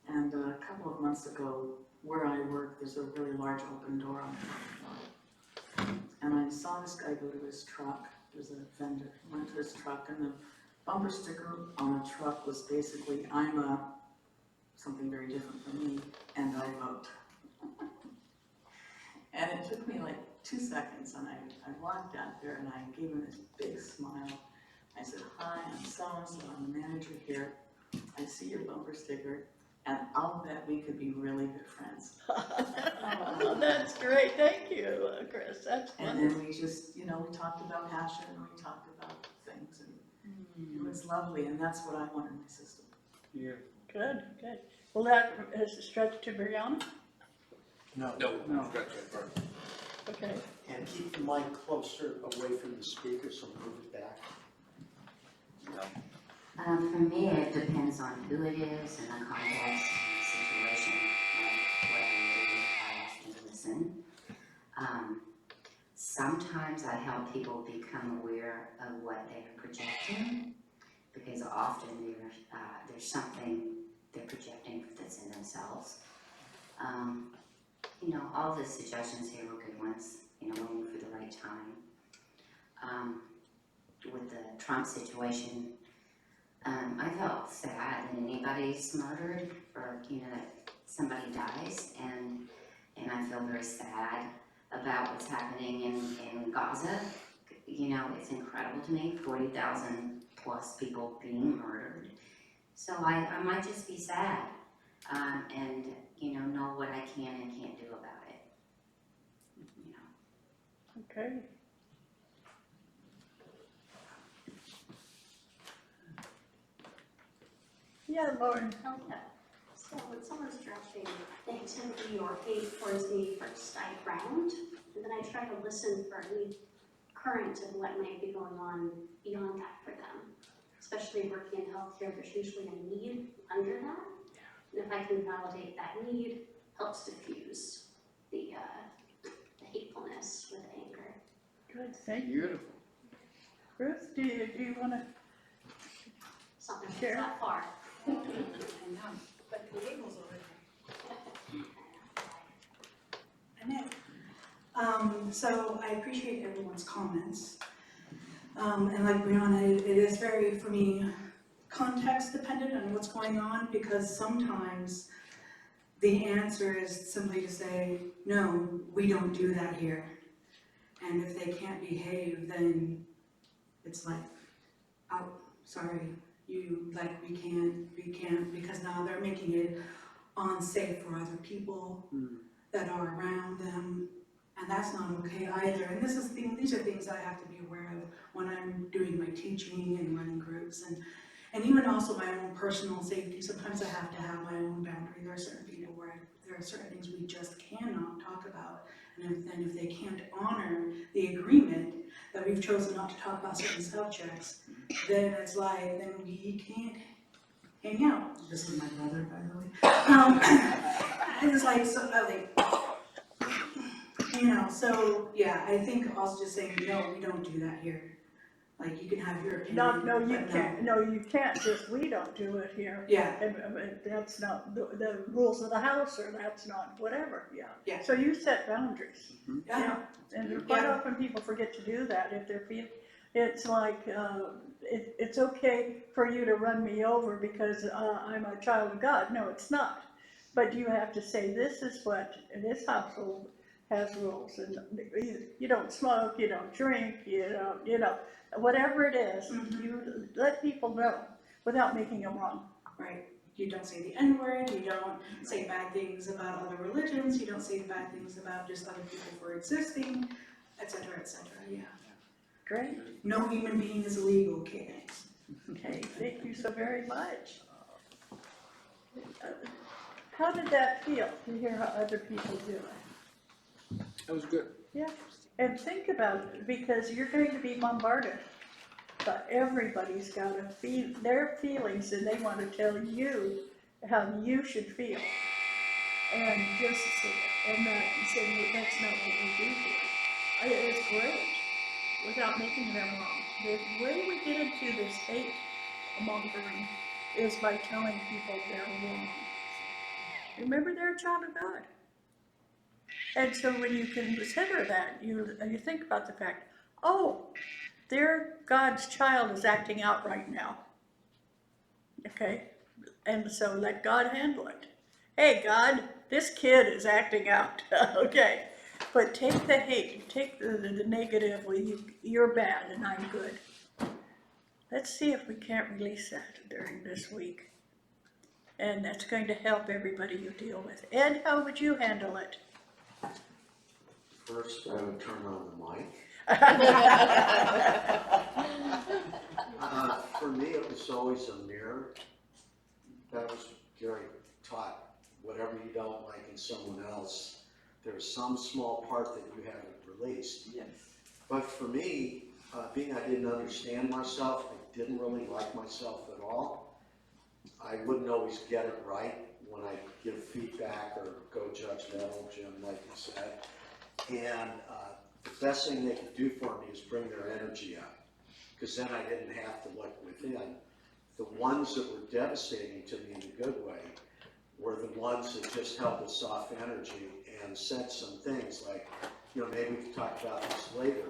And a couple of months ago, where I work, there's a really large open door on the front. And I saw this guy go to his truck. There's a vendor. He went to his truck, and the bumper sticker on the truck was basically, I'm a something very different from me, and I vote. And it took me like 2 seconds, and I walked out there and I gave him this big smile. I said, hi, I'm so-and-so, I'm the manager here. I see your bumper sticker, and I'll bet we could be really good friends. Oh, that's great, thank you, Chris, that's And wonderful. then we just, we talked about passion, and we talked about things, and it was lovely, and that's what I want in my system. Yeah. Good. Well, that is a stretch to Brianna? No. Stretch that far. Okay. And keep the mic closer away from the speaker, so move it back. For me, it depends on who it is and the context and the situation, like what I do. I often listen. Sometimes I help people become aware of what they are projecting, because often there's something they're projecting that's in themselves. All the suggestions here were good ones, waiting for the right time. With the Trump situation, I felt sad that anybody's murdered, or that somebody dies, and I feel very sad about what's happening in Gaza. It's incredible to me, 40,000 plus people being murdered. So I might just be sad, and know what I can and can't do about it. Okay. Yeah, Lauren. Okay. So when someone's directing negativity or hate towards me first, I ground, and then I try to listen for any current of what might be going on beyond that for them. Especially working in healthcare, there's usually a need under that. And if I can validate that need, helps diffuse the hatefulness with anger. Good, thank you. Beautiful. Ruth, do you want to Something that's share? that far. I know, but the label's over there. So I appreciate everyone's comments. And like Brianna, it is very, for me, context dependent on what's going on, because sometimes the answer is simply to say, no, we don't do that here. And if they can't behave, then it's like, oh, sorry, we can't, because now they're making it unsafe for other people that are around them. And that's not okay either. And these are things I have to be aware of when I'm doing my teaching and running groups, and even also my own personal safety. Sometimes I have to have my own boundary. There are certain people where there are certain things we just cannot talk about. And if they can't honor the agreement that we've chosen not to talk about certain subjects, then it's like, then we can't hang out. This is my brother, by the way. And it's like, so so yeah, I think also just saying, no, we don't do that here. Like, you can have your opinion. No, you can't, no, you can't, just we don't do it here. Yeah. And that's not the rules of the house, or that's not whatever, yeah. Yeah. So you set boundaries. Yeah. And quite often people forget to do that if they're it's like, it's okay for you to run me over because I'm a child of God. No, it's not. But you have to say, this is what, this household has rules, and you don't smoke, you don't drink, you know, whatever it is, you let people know without making them wrong. Right. You don't say the N-word, you don't say bad things about other religions, you don't say bad things about just other people for existing, etc., yeah. Great. No human being is illegal, okay? Okay, thank you so very much. How did that feel to hear how other people do it? That was good. Yeah, and think about it, because you're going to be bombarded. But everybody's got to feel their feelings, and they want to tell you how you should feel. And just say it, and say, that's not what we do here. It's great, without making them wrong. The way we get into this hate mongering is by telling people they're wrong. Remember, they're a child of God. And so when you consider that, you think about the fact, oh, their God's child is acting out right now. Okay? And so let God handle it. Hey, God, this kid is acting out. Okay? But take the hate, take the negative, you're bad and I'm good. Let's see if we can't release that during this week. And that's going to help everybody you deal with. Ed, how would you handle it? First, I would turn on the mic. For me, it was always a mirror. That was Gary taught. Whatever you don't like in someone else, there's some small part that you haven't released. Yes. But for me, being I didn't understand myself, I didn't really like myself at all. I wouldn't always get it right when I give feedback or go judgmental, Jim, like you said. And the best thing they could do for me is bring their energy up, because then I didn't have to look within. The ones that were devastating to me in a good way were the ones that just held us off energy and said some things like, maybe we can talk about this later,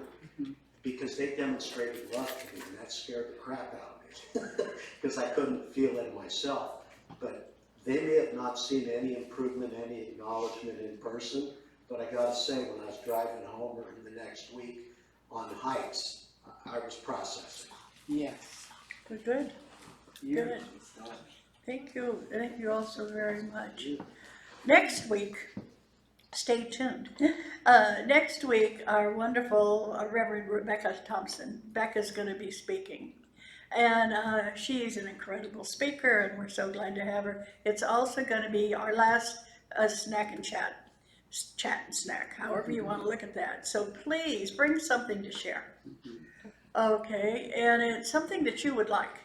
because they demonstrated love to me, and that scared the crap out of me, because I couldn't feel it myself. But they may have not seen any improvement, any acknowledgement in person, but I gotta say, when I was driving home or in the next week on hikes, I was processing. Yes. Good. Good. Thank you all so very much. Next week, stay tuned. Next week, our wonderful Reverend Rebecca Thompson. Becca's going to be speaking. And she's an incredible speaker, and we're so glad to have her. It's also going to be our last snack and chat and snack, however you want to look at that. So please bring something to share. Okay, and it's something that you would like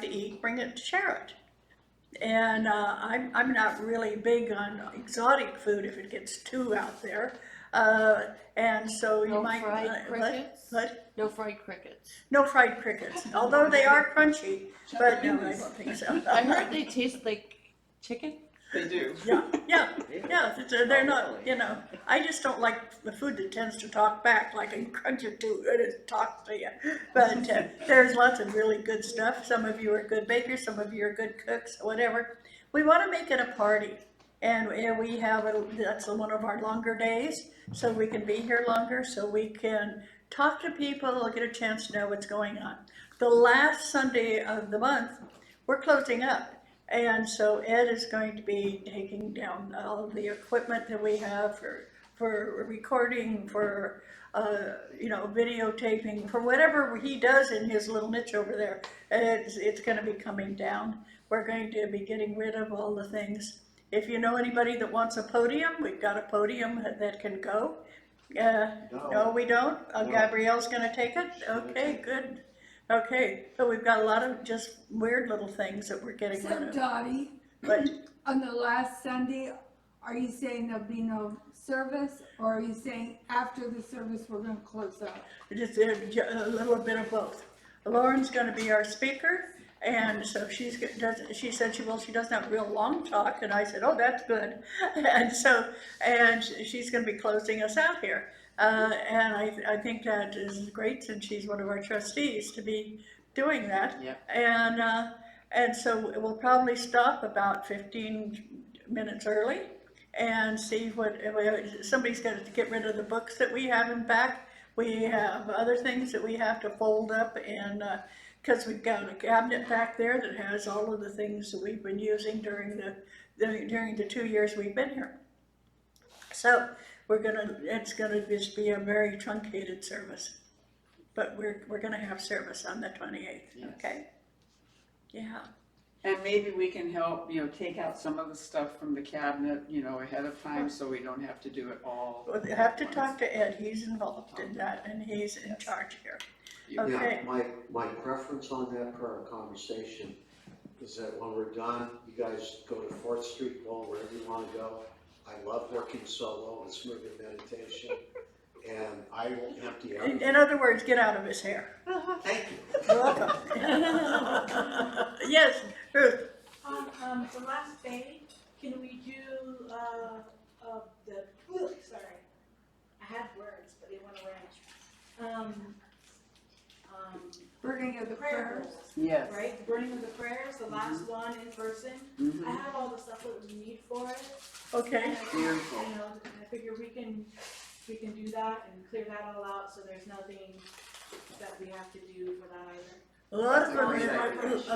to eat, bring it to share it. And I'm not really big on exotic food if it gets too out there. And so you might... fried crickets? What? No fried crickets. No fried crickets, although they are crunchy, but no, I don't think so. I heard they taste like chicken. They do. Yeah, they're not, you know, I just don't like the food that tends to talk back, like a crunch or two, and it talks to you. But there's lots of really good stuff. Some of you are good bakers, some of you are good cooks, whatever. We want to make it a party. And we have, that's one of our longer days, so we can be here longer, so we can talk to people, get a chance to know what's going on. The last Sunday of the month, we're closing up. And so Ed is going to be taking down all of the equipment that we have for recording, for videotaping, for whatever he does in his little niche over there. It's going to be coming down. We're going to be getting rid of all the things. If you know anybody that wants a podium, we've got a podium that can go. No, we don't. Gabrielle's going to take it. Okay, good. Okay, so we've got a lot of just weird little things that we're getting rid So of. Dottie, But on the last Sunday, are you saying there'll be no service, or are you saying after the service we're gonna close up? just a little bit of both. Lauren's going to be our speaker, and so she said she doesn't have a real long talk, and I said, oh, that's good. And she's going to be closing us out here. And I think that is great, since she's one of our trustees, to be doing that. Yep. And so we'll probably stop about 15 minutes early and see what, somebody's got to get rid of the books that we have in back. We have other things that we have to fold up, and because we've got a cabinet back there that has all of the things that we've been using during the 2 years we've been here. So it's gonna just be a very truncated service, but we're gonna have service on the 28th. Yes. Okay. Yeah. And maybe we can help, take out some of the stuff from the cabinet, ahead of time, so we don't have to do it all. We'll have to talk to Ed. He's involved in that, and he's in charge here. Okay. Yeah, my preference on that per our conversation is that when we're done, you guys go to 4th Street, go wherever you wanna go. I love working solo and smoothing meditation, and I will empty everything. In other words, get out of his hair. Thank you. You're welcome. Yes, Ruth. On the last day, can we do, sorry, I had words, but they went away. Burning of the prayers. Yes. Right, the burning of the prayers, the last one in person. Mhm. I have all the stuff that we need for it. Okay. And I Beautiful. I figure we can do that and clear that all out, so there's nothing that we have to do for that either. A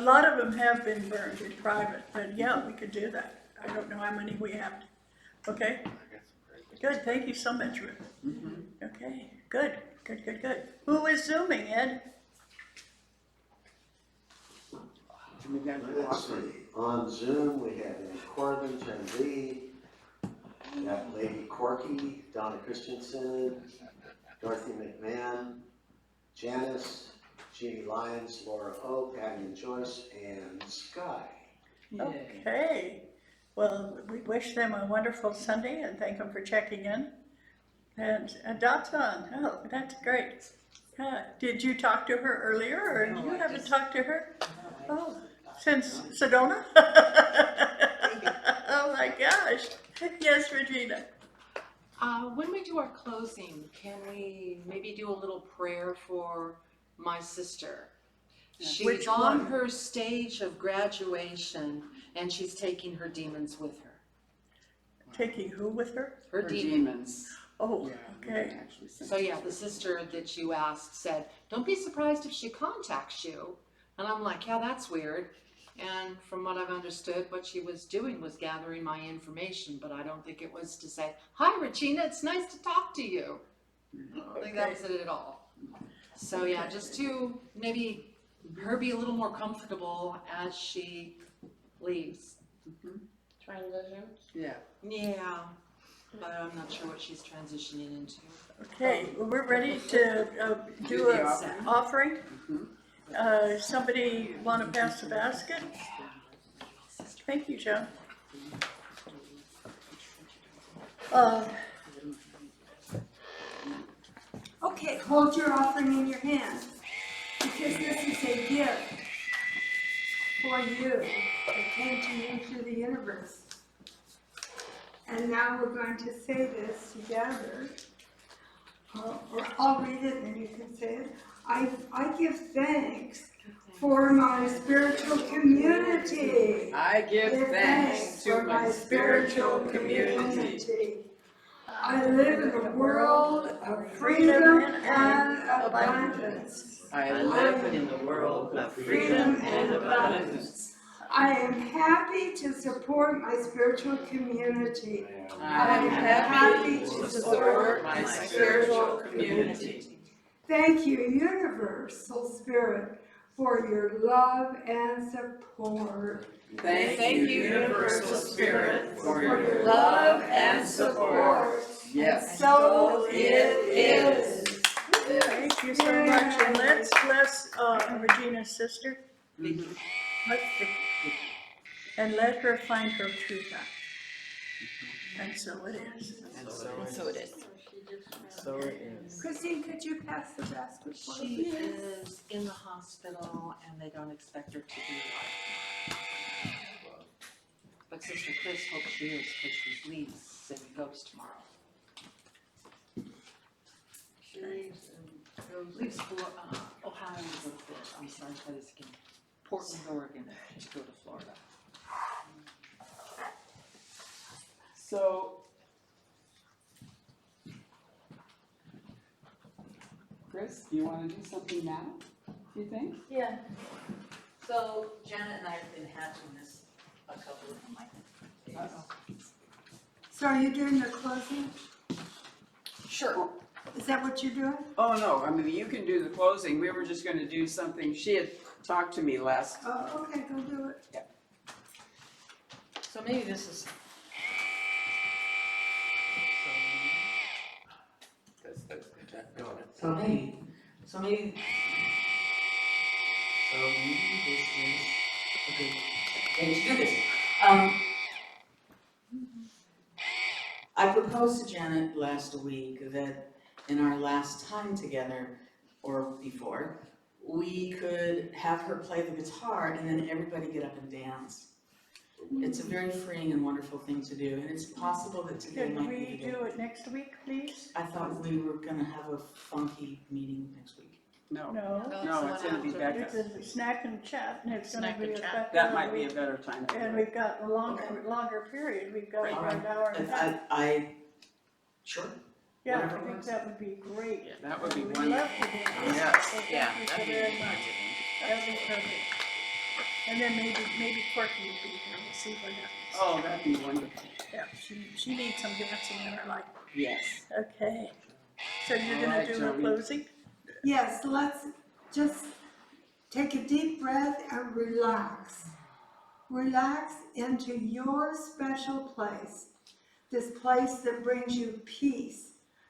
lot of them have been burned in private, but yeah, we could do that. I don't know how many we have. Okay? Good, thank you so much, Ruth. Mm-hmm. Okay, good. Who is Zooming, Ed? Let's see, on Zoom, we have Ed Corbin, Jen Lee, that Lady Corky, Donna Christensen, Dorothy McMahon, Janice, Jeannie Lyons, Laura O, Patty and Joyce, and Sky. Okay. Well, we wish them a wonderful Sunday and thank them for checking in. And Dot's on. Oh, that's great. Did you talk to her earlier, or No, you I haven't just- talked to her? Oh, since Sedona? Oh my gosh. Yes, Regina. When we do our closing, can we maybe do a little prayer for my sister? She's Which on one? her stage of graduation, and she's taking her demons with her. Taking who with her? Her demons. Oh, okay. So yeah, the sister that you asked said, don't be surprised if she contacts you. And I'm like, yeah, that's weird. And from what I've understood, what she was doing was gathering my information, but I don't think it was to say, hi, Regina, it's nice to talk to you. I don't think that was it at all. So yeah, just to maybe her be a little more comfortable as she leaves. Transition? Yeah. Yeah, but I'm not sure what she's transitioning into. Okay, well, we're ready to do an offering. Somebody want to pass the basket? Thank you, Joe. Okay, hold your offering in your hand, because this is a gift for you that came to you through the universe. And now we're going to say this together. Or I'll read it and then you can say it. I give thanks for my spiritual community. I give thanks to my spiritual community. I live in a world of freedom and abundance. I live in the world of freedom and abundance. I am happy to support my spiritual community. I am happy to support my spiritual community. Thank you, Universal Spirit, for your love and support. Thank you, Universal Spirit, for your love and support. Yes. So it is. Thank you so much, and let's bless Regina's sister. Vicky. Let's Vicky. And let her find her true path. And so it is. And so it is. So it is. Christine, could you pass the basket for She me? is in the hospital and they don't expect her to be alive. But Sister Chris hopes she is because she leaves St. Ghost tomorrow. She leaves for Ohio to go to Florida. I'm sorry, that is again. Portland, Oregon to go to Florida. So, Chris, do you want to do something now, do you think? Yeah. So Janet and I have been hatching this a couple of days. So are you doing the closing? Sure. Is that what you're doing? Oh, no, I mean, you can do the closing. We were just going to do something. She had talked to me last. Oh, okay, go do it. Yeah. So maybe this is. So maybe this is a good thing to do this. I proposed to Janet last week that in our last time together, or before, we could have her play the guitar and then everybody get up and dance. It's a very freeing and wonderful thing to do, and it's possible that today Could might be we the day. do it next week, please? I thought we were gonna have a funky meeting next week. No, No. no, it's going to be Becca. It's a snack and chat, and it's gonna Snack be and a chat. Becca. That might be a better time. And we've got a longer period, we've got about an hour and a half. Sure. Yeah, whatever I think works. that would be great. That would be We'd wonderful. love to do that. Yes. So Yeah, thank you that'd so be very much. That'd be perfect. And then maybe Corky would be here, we'll see what happens. Oh, that'd be wonderful. Yeah, she needs some dancing in her life. Yes. Okay. So you're All gonna right, do a Jody. closing? Yes, let's just take a deep breath and relax. Relax into your special place. This place that brings you peace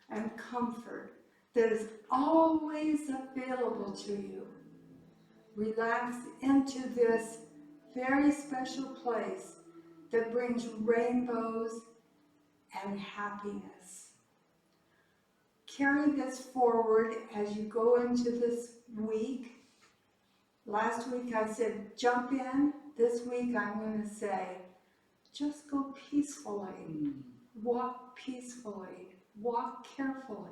and comfort, that is always available to you. Relax into this very special place that brings rainbows and happiness. Carry this forward as you go into this week. Last week I said jump in. This week I'm going to say just go peacefully. Walk peacefully. Walk carefully.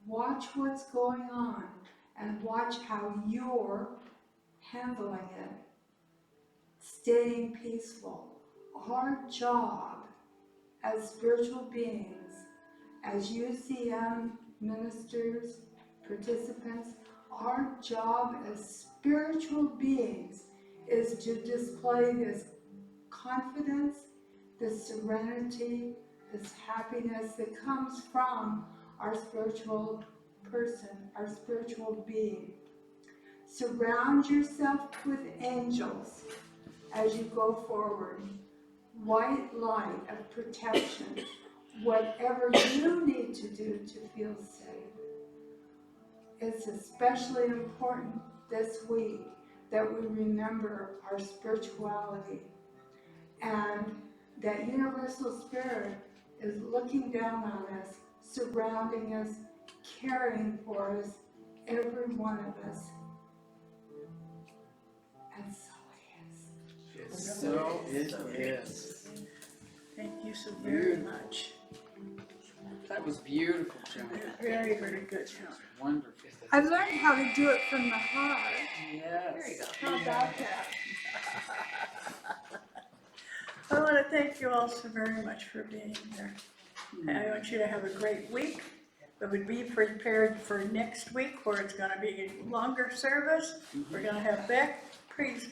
Watch what's going on and watch how you're handling it. Staying peaceful. Our job as spiritual beings, as UCM ministers, participants, our job as spiritual beings is to display this confidence, this serenity, this happiness that comes from our spiritual person, our spiritual being. Surround yourself with angels as you go forward. White light of protection, whatever you need to do to feel safe. It's especially important this week that we remember our spirituality and that Universal Spirit is looking down on us, surrounding us, caring for us, every one of us. And so it is. So it is. Thank you you so very much. That was beautiful, Joan. Very, very good, Joan. Wonderful. I learned how to do it from the heart. Yes. There you go. How about that? I want to thank you all so very much for being here. And I want you to have a great week. But would be prepared for next week where it's going to be a longer service. We're going to have Beck. Please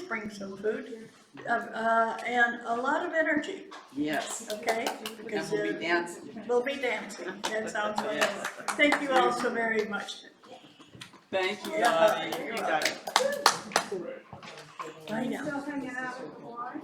bring some food and a lot of energy. Yes. Okay? And we'll be dancing. We'll be dancing. That sounds wonderful. Thank you all so very much. Thank you, Yeah, Dottie. you're You got it. Bye now. Still hanging out at the bar?